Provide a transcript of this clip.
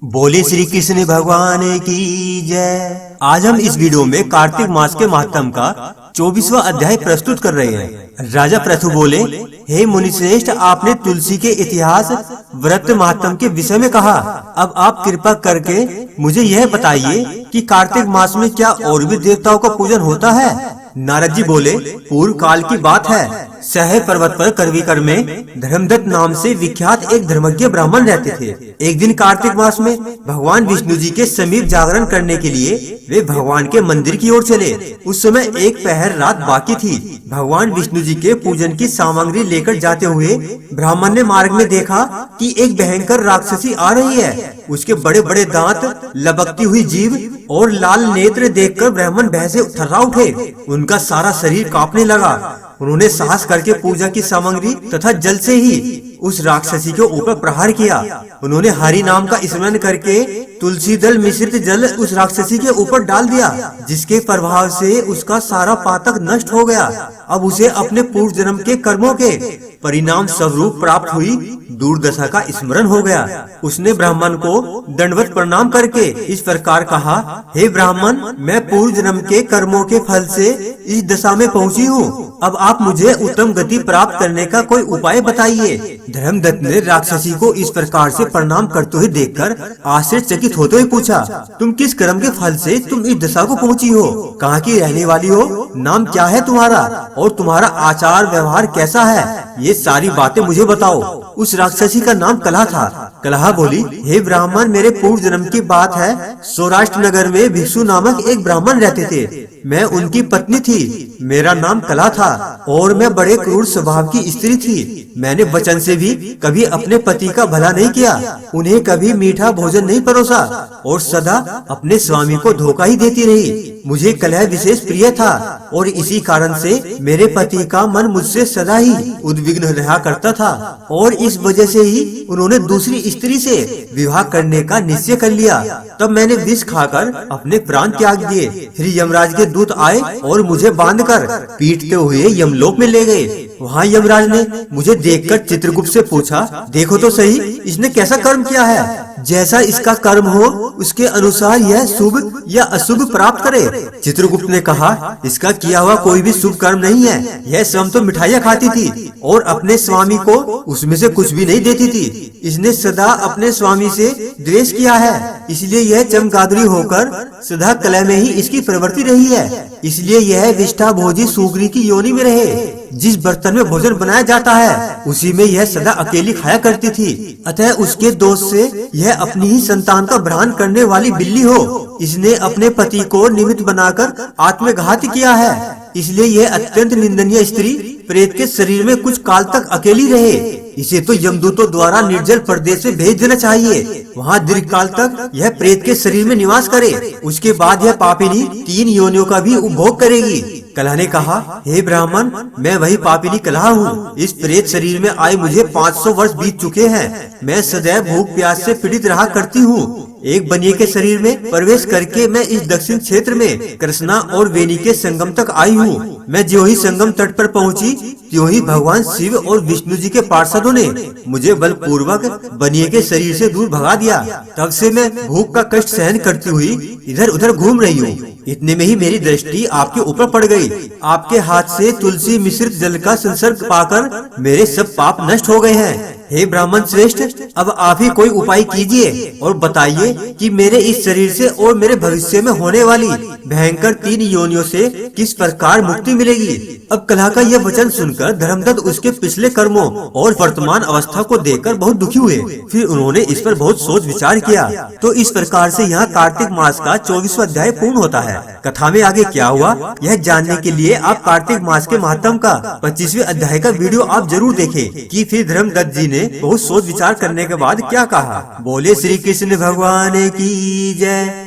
बोले श्री कृष्ण भगवान की जय। आज हम इस वीडियो में कार्तिक मास के महात्म का 24वां अध्याय प्रस्तुत कर रहे हैं। राजा पृथु बोले, हे मुनिश्रेष्ठ, आपने तुलसी के इतिहास व्रत महात्म के विषय में कहा। अब आप कृपा करके मुझे यह बताइए कि कार्तिक मास में क्या और भी देवताओं का पूजन होता है। नारद जी बोले, पूर्व काल की बात है। सह पर्वत पर करवीकर में धर्मदत्त नाम से विख्यात एक धर्मज्ञ ब्राह्मण रहते थे। एक दिन कार्तिक मास में भगवान विष्णु जी के समीप जागरण करने के लिए वे भगवान के मंदिर की ओर चले। उस समय एक पहर रात बाकी थी। भगवान विष्णु जी के पूजन की सामग्री लेकर जाते हुए ब्राह्मण ने मार्ग में देखा कि एक भयंकर राक्षसी आ रही है। उसके बड़े बड़े दांत, लबकती हुई जीभ और लाल नेत्र देखकर ब्राह्मण भय से थर्रा उठे। उनका सारा शरीर कांपने लगा। उन्होंने साहस करके पूजा की सामग्री तथा जल से ही उस राक्षसी के ऊपर प्रहार किया। उन्होंने हरि नाम का स्मरण करके तुलसी दल मिश्रित जल उस राक्षसी के ऊपर डाल दिया, जिसके प्रभाव से उसका सारा पातक नष्ट हो गया। अब उसे अपने पूर्व जन्म के कर्मों के परिणाम स्वरूप प्राप्त हुई दुर्दशा का स्मरण हो गया। उसने ब्राह्मण को दंडवत प्रणाम करके इस प्रकार कहा, हे ब्राह्मण, मैं पूर्व जन्म के कर्मों के फल से इस दशा में पहुंची हूँ। अब आप मुझे उत्तम गति प्राप्त करने का कोई उपाय बताइए। धर्मदत्त ने राक्षसी को इस प्रकार से प्रणाम करते हुए देखकर आश्चर्यचकित होते हुए पूछा, तुम किस कर्म के फल से तुम इस दशा को पहुंची हो? कहाँ की रहने वाली हो? नाम क्या है तुम्हारा? और तुम्हारा आचार व्यवहार कैसा है? ये सारी बातें मुझे बताओ। उस राक्षसी का नाम कलह था। कलह बोली, हे ब्राह्मण, मेरे पूर्व जन्म की बात है। सौराष्ट्र नगर में भिक्षु नामक एक ब्राह्मण रहते थे। मैं उनकी पत्नी थी। मेरा नाम कला था और मैं बड़े क्रूर स्वभाव की स्त्री थी। मैंने वचन से भी कभी अपने पति का भला नहीं किया, उन्हें कभी मीठा भोजन नहीं परोसा और सदा अपने स्वामी को धोखा ही देती रही। मुझे कलह विशेष प्रिय था और इसी कारण से मेरे पति का मन मुझसे सदा ही उद्विग्न रहा करता था और इस वजह से ही उन्होंने दूसरी स्त्री से विवाह करने का निश्चय कर लिया। तब मैंने विष खाकर अपने प्राण त्याग दिए। फिर यमराज के दूत आए और मुझे बांधकर पीटते हुए यमलोक में ले गए। वहाँ यमराज ने मुझे देखकर चित्रगुप्त से पूछा, देखो तो सही, इसने कैसा कर्म किया है? जैसा इसका कर्म हो उसके अनुसार यह शुभ या अशुभ प्राप्त करे। चित्रगुप्त ने कहा, इसका किया हुआ कोई भी शुभ कर्म नहीं है। यह स्वयं तो मिठाइयाँ खाती थी और अपने स्वामी को उसमें से कुछ भी नहीं देती थी। इसने सदा अपने स्वामी से द्वेष किया है, इसलिए यह चमगादड़ी होकर सदा कलह में ही इसकी प्रवृत्ति रही है। इसलिए यह विष्ठा भोजी सुग्री की योनि में रहे। जिस बर्तन में भोजन बनाया जाता है उसी में यह सदा अकेली खाया करती थी। अतः उसके दोष से यह अपनी ही संतान का भ्राण करने वाली बिल्ली हो। इसने अपने पति को निमित्त बनाकर आत्मघात किया है। इसलिए यह अत्यंत निंदनीय स्त्री प्रेत के शरीर में कुछ काल तक अकेली रहे। इसे तो यमदूतों द्वारा निर्जल प्रदेश में भेज देना चाहिए। वहाँ दीर्घ काल तक यह प्रेत के शरीर में निवास करे। उसके बाद यह पापिनी 3 योनियों का भी उपभोग करेगी। कलह ने कहा, हे ब्राह्मण, मैं वही पापिनी कलह हूँ। इस प्रेत शरीर में आए मुझे 500 वर्ष बीत चुके हैं। मैं सदैव भूख प्यास से पीड़ित रहा करती हूँ। एक बनिए के शरीर में प्रवेश करके मैं इस दक्षिण क्षेत्र में कृष्णा और वेणी के संगम तक आई हूँ। मैं जो ही संगम तट पर पहुँची, त्यों ही भगवान शिव और विष्णु जी के पार्षदों ने मुझे बलपूर्वक बनिए के शरीर से दूर भगा दिया। तब से मैं भूख का कष्ट सहन करती हुई इधर उधर घूम रही हूँ। इतने में ही मेरी दृष्टि आपके ऊपर पड़ गई। आपके हाथ से तुलसी मिश्रित जल का संसर्ग पाकर मेरे सब पाप नष्ट हो गए हैं। हे ब्राह्मण श्रेष्ठ, अब आप ही कोई उपाय कीजिए और बताइए कि मेरे इस शरीर से और मेरे भविष्य में होने वाली भयंकर 3 योनियों से किस प्रकार मुक्ति मिलेगी। अब कलह का यह वचन सुनकर धर्मदत्त उसके पिछले कर्मों और वर्तमान अवस्था को देखकर बहुत दुखी हुए। फिर उन्होंने इस पर बहुत सोच विचार किया। तो इस प्रकार से यहाँ कार्तिक मास का 24वां अध्याय पूर्ण होता है। कथा में आगे क्या हुआ यह जानने के लिए आप कार्तिक मास के महात्म का 25वें अध्याय का वीडियो आप जरूर देखें कि फिर धर्मदत्त जी ने बहुत सोच विचार करने के बाद क्या कहा। बोले श्री कृष्ण भगवान की जय।